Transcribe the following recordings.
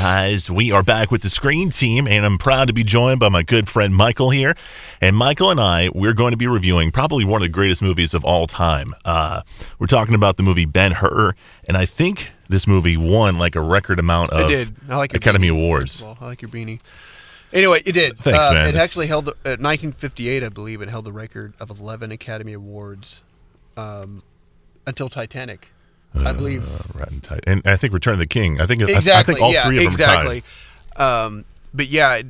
guys. We are back with the Screen Team, and I'm proud to be joined by my good friend Michael here. And Michael and I, we're going to be reviewing probably one of the greatest movies of all time. We're talking about the movie Ben-Hur, and I think this movie won like a record amount of Academy Awards. I like your beanie. Anyway, it did. Thanks, man. It actually held, 1958, I believe, it held the record of 11 Academy Awards until Titanic. I believe, and I think Return of the King. I think exactly. I think all three of them exactly. But yeah,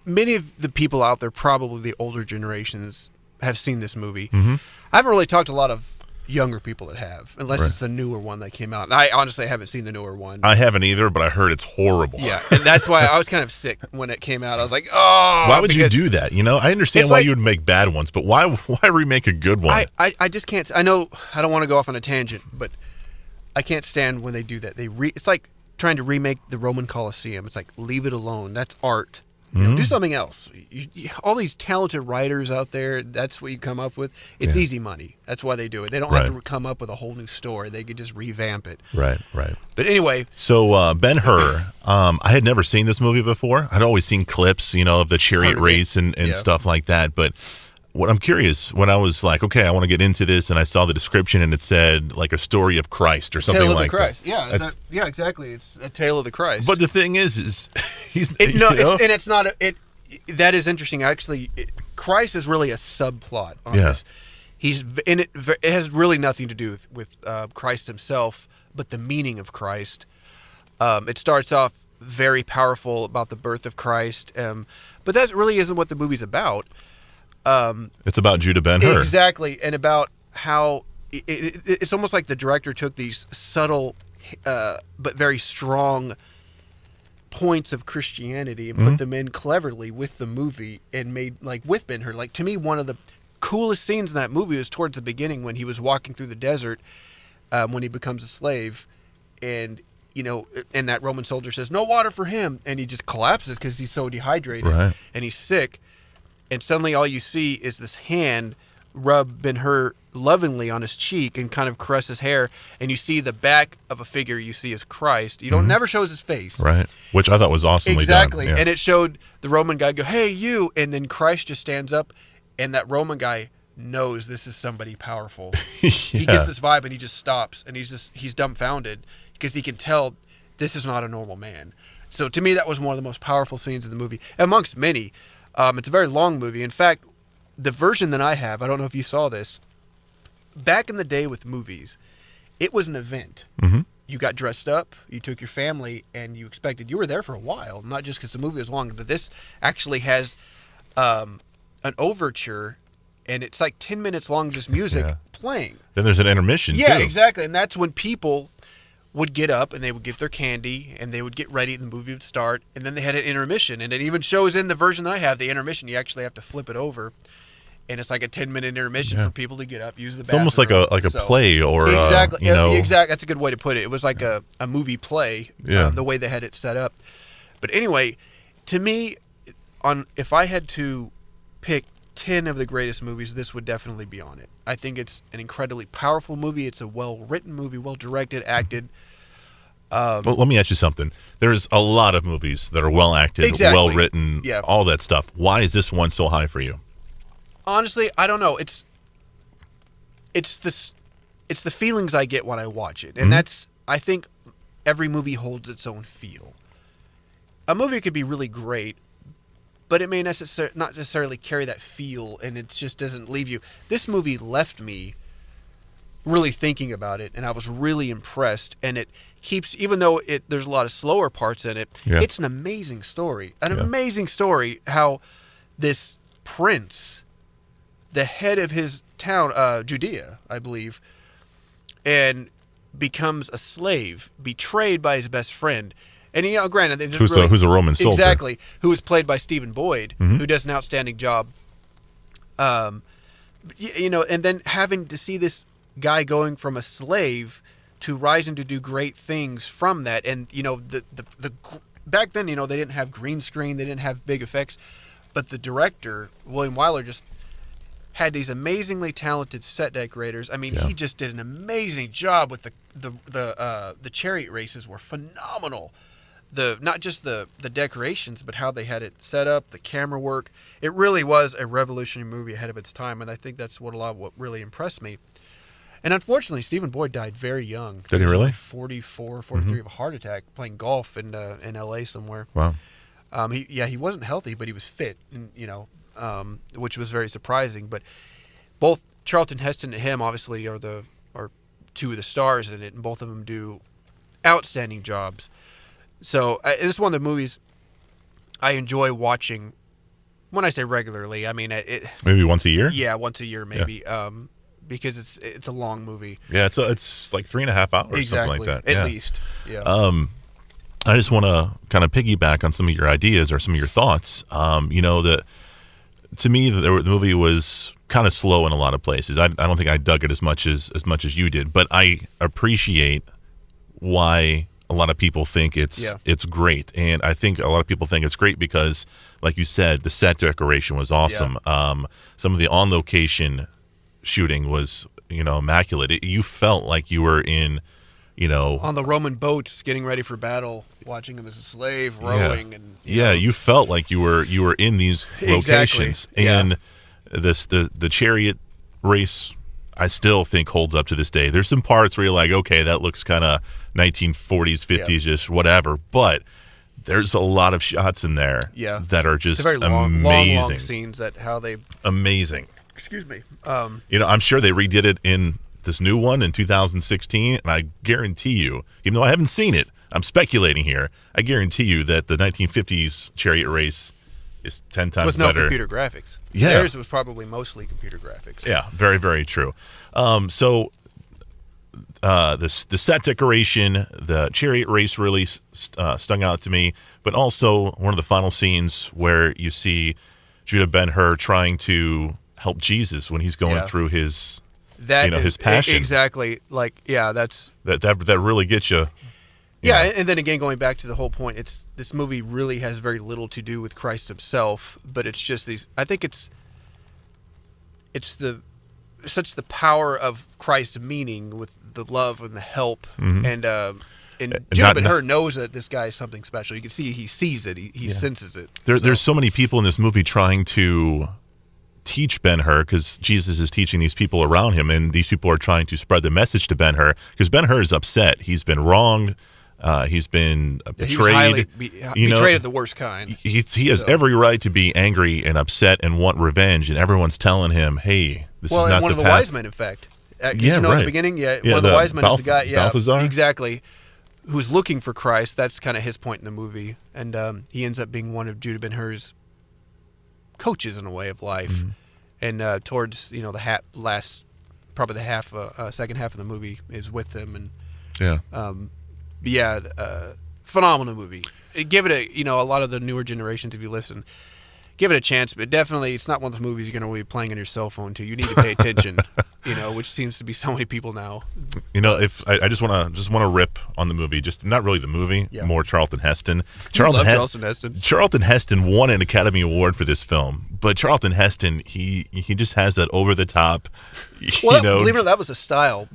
many of the people out there, probably the older generations, have seen this movie. Mm-hmm. I haven't really talked to a lot of younger people that have, unless it's the newer one that came out. And I honestly haven't seen the newer one. I haven't either, but I heard it's horrible. Yeah, and that's why I was kind of sick when it came out. I was like, oh. Why would you do that? You know, I understand why you would make bad ones, but why remake a good one? I just can't. I know I don't want to go off on a tangent, but I can't stand when they do that. It's like trying to remake the Roman Colosseum. It's like, leave it alone. That's art. You know, do something else. All these talented writers out there, that's what you come up with. It's easy money. That's why they do it. They don't have to come up with a whole new story. They could just revamp it. Right. But anyway. So Ben-Hur, I had never seen this movie before. I'd always seen clips, of the chariot race and stuff like that. But what I'm curious, when I was like, okay, I want to get into this, and I saw the description, and it said like a story of Christ or something like that. Christ. Yeah, yeah, exactly. It's a tale of the Christ. But the thing is he's it's not. That is interesting. Actually, Christ is really a subplot on this. He's in it. It has really nothing to do with Christ himself, but the meaning of Christ. It starts off very powerful about the birth of Christ, but that really isn't what the movie's about. It's about Judah Ben-Hur. Exactly, and about how it's almost like the director took these subtle but very strong points of Christianity and put them in cleverly with the movie and made, like, with Ben-Hur. Like, to me, one of the coolest scenes in that movie was towards the beginning when he was walking through the desert when he becomes a slave, and and that Roman soldier says, "No water for him," and he just collapses because he's so dehydrated and he's sick. And suddenly all you see is this hand rub Ben-Hur lovingly on his cheek and kind of caress his hair. And you see the back of a figure you see as Christ. You don't never shows his face. Right. Which I thought was awesomely done. Exactly. Yeah. And it showed the Roman guy go, "Hey, you." And then Christ just stands up. And that Roman guy knows this is somebody powerful. He gets this vibe and he just stops. And he's dumbfounded because he can tell this is not a normal man. So to me, that was one of the most powerful scenes of the movie, amongst many. It's a very long movie. In fact, the version that I have, I don't know if you saw this, back in the day with movies, it was an event. Mm-hmm. You got dressed up, you took your family, and you were there for a while, not just because the movie was long, but this actually has an overture, and it's like 10 minutes long, just music playing. Then there's an intermission, too. Yeah, exactly, and that's when people would get up and they would get their candy and they would get ready and the movie would start, and then they had an intermission, and it even shows in the version that I have, the intermission, you actually have to flip it over, and it's like a 10-minute intermission for people to get up, use the bathroom. It's almost like a play or exactly. That's a good way to put it. It was like a movie play, the way they had it set up. But anyway, to me, if I had to pick 10 of the greatest movies, this would definitely be on it. I think it's an incredibly powerful movie. It's a well-written movie, well-directed, acted. Well, let me ask you something. There's a lot of movies that are well-acted, well-written, all that stuff. Why is this one so high for you? Honestly, I don't know. It's the feelings I get when I watch it. And that's, I think every movie holds its own feel. A movie could be really great, but it may not necessarily carry that feel, and it just doesn't leave you. This movie left me really thinking about it, and I was really impressed. And it keeps, even though there's a lot of slower parts in it, it's an amazing story. Amazing story how this prince, the head of his town, Judea, I believe, and becomes a slave, betrayed by his best friend. And granted, who's a Roman soldier, exactly, who was played by Stephen Boyd, who does an outstanding job. And then having to see this guy going from a slave to rising to do great things from that, and the back then, they didn't have green screen, they didn't have big effects, but the director William Wyler just had these amazingly talented set decorators. I mean, Yeah. he just did an amazing job with the chariot races were phenomenal. Not just the decorations, but how they had it set up, the camera work. It really was a revolutionary movie ahead of its time, and I think that's what really impressed me. And unfortunately, Stephen Boyd died very young. Did he was really? Like 44, 43 of a heart attack playing golf in L.A. somewhere. Wow. He wasn't healthy, but he was fit, and which was very surprising. But both Charlton Heston and him obviously are two of the stars in it, and both of them do outstanding jobs. So it's one of the movies I enjoy watching. When I say regularly, I mean Maybe once a year. Yeah, once a year maybe, because it's a long movie. Yeah, it's like 3.5 hours, Exactly, something like that. at least. Yeah. I just want to kind of piggyback on some of your ideas or some of your thoughts. That to me, the movie was kind of slow in a lot of places. I don't think I dug it as much as you did, but I appreciate why a lot of people think it's great, and I think a lot of people think it's great because, like you said, the set decoration was awesome. Yeah. Some of the on location shooting was immaculate. You felt like you were in. On the Roman boats, getting ready for battle, watching him as a slave rowing, and you felt like you were in these locations, exactly. And the chariot race, I still think holds up to this day. There's some parts where you're like, okay, that looks kind of 1940s, 50s, just whatever, but there's a lot of shots in there that are just very amazing. long scenes that how they amazing. Excuse me. I'm sure they redid it in this new one in 2016, and I guarantee you, even though I haven't seen it, I'm speculating here, I guarantee you that the 1950s chariot race is 10 times with no better. computer graphics. Yeah. Theirs was probably mostly computer graphics. Yeah, very, very true. So the set decoration, the chariot race really stung out to me, but also one of the final scenes where you see Judah Ben-Hur trying to help Jesus when he's going through his his passion. Exactly. Like, that's that really gets you. Yeah, and then again, going back to the whole point, this movie really has very little to do with Christ himself, but it's just these. I think it's such the power of Christ's meaning with the love and the help, and Judah Ben-Hur knows that this guy is something special. You can see he sees it, he senses it. There's so many people in this movie trying to teach Ben-Hur because Jesus is teaching these people around him, and these people are trying to spread the message to Ben-Hur because Ben-Hur is upset. He's been wronged. He's been betrayed. Betrayed of the worst kind. He has every right to be angry and upset and want revenge, and everyone's telling him, "Hey, this is not the path." Well, one of the wise men, in fact. At the beginning, one of the wise men is the guy, Balthazar? exactly, who's looking for Christ. That's kind of his point in the movie, and he ends up being one of Judah Ben-Hur's coaches in a way of life, and towards the second half of the movie is with him, and phenomenal movie. Give it a lot of the newer generations, if you listen, give it a chance, but definitely it's not one of those movies you're going to be playing on your cell phone to. You need to pay attention, which seems to be so many people now. If I just want to rip on the movie, just not really the movie, more Charlton Heston. Charlton Heston. Charlton Heston won an Academy Award for this film, but Charlton Heston, he just has that over the top. Well, believe it or not, that was a style.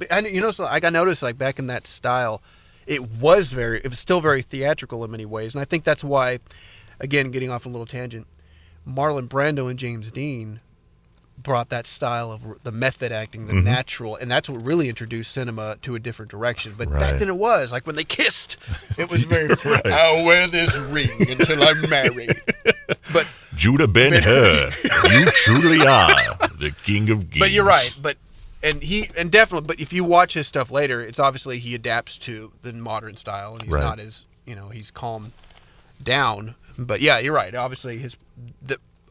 So I got noticed like back in that style, it was still very theatrical in many ways, and I think that's why, again, getting off a little tangent, Marlon Brando and James Dean brought that style of the method acting, the natural, and that's what really introduced cinema to a different direction. But back then it was like when they kissed, it was very. I'll wear this ring until I'm married. But Judah Ben-Hur, you truly are the king of kings. But you're right. But definitely. But if you watch his stuff later, it's obviously he adapts to the modern style, and he's not as he's calmed down. But yeah, you're right. Obviously,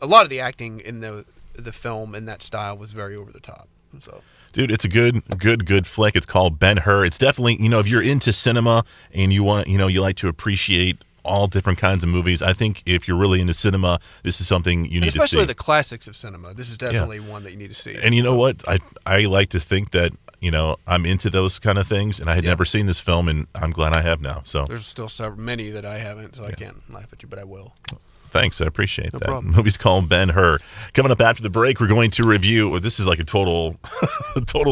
a lot of the acting in the film in that style was very over the top. So, dude, it's a good flick. It's called Ben-Hur. It's definitely if you're into cinema and you want you like to appreciate all different kinds of movies. I think if you're really into cinema, this is something you need to see. Especially the classics of cinema. This is definitely one that you need to see. And what? I like to think that I'm into those kind of things, and I had never seen this film, and I'm glad I have now. So there's still many that I haven't, so I can't laugh at you, but I will. Thanks, I appreciate that. problem. The movie's called Ben-Hur. Coming up after the break, we're going to review. Well, this is like a total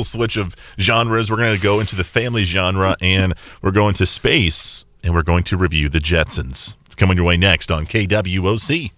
switch of genres. We're going to go into the family genre, and we're going to space, and we're going to review the Jetsons. It's coming your way next on KWOC.